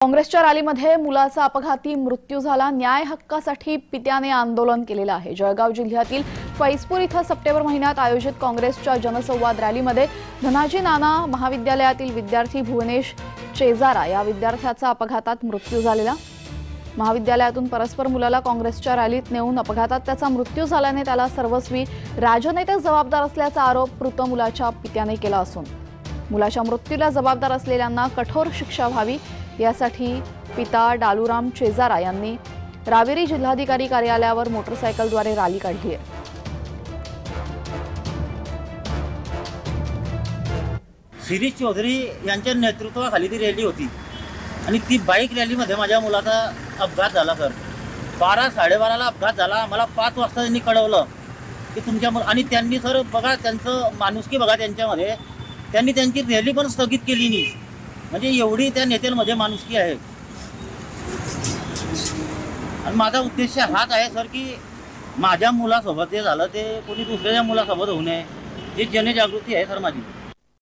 काँग्रेसच्या रॅलीमध्ये मुलाचा अपघाती मृत्यू झाला। न्याय हक्कासाठी पित्याने आंदोलन केलेलं आहे। जळगाव जिल्ह्यातील फैजपूर इथं सप्टेंबर महिन्यात आयोजित काँग्रेसच्या जनसंवाद रॅलीमध्ये धनाजी नाना महाविद्यालयातील विद्यार्थी भुवनेश चेजारा या विद्यार्थ्याचा अपघातात मृत्यू झालेला। महाविद्यालयातून परस्पर मुलाला काँग्रेसच्या रॅलीत नेऊन अपघातात त्याचा मृत्यू झाल्याने त्याला सर्वस्वी राजनैतिक जबाबदार असल्याचा आरोप मृत मुलाच्या पित्याने केला असून मुलाच्या मृत्यूला जबाबदार असलेल्यांना कठोर शिक्षा व्हावी यासाठी पिता डालूराम चेजारा यांनी रावेरी जिल्हाधिकारी कार्यालयावर मोटरसायकलद्वारे रॅली काढली आहे। शिरीष चौधरी यांच्या नेतृत्वाखाली ती रॅली होती आणि ती बाईक रॅलीमध्ये माझ्या मुलाचा अपघात झाला सर। 12:30ला अपघात झाला। मला 5 वाजता त्यांनी कळवलं की तुमच्या आणि त्यांनी सर बघा त्यांचं माणुसकी बघा त्यांच्यामध्ये त्यांनी त्यांची रॅली पण स्थगित केली नाही। म्हणजे एवढी त्या नेत्यांमध्ये माणुसकी आहे। आणि माझा उद्देश हाच आहे सर की माझ्या मुलासोबत जे झालं ते कोणी दुसऱ्या मुलासोबत होऊ नये ही जनजागृती आहे सर माझी।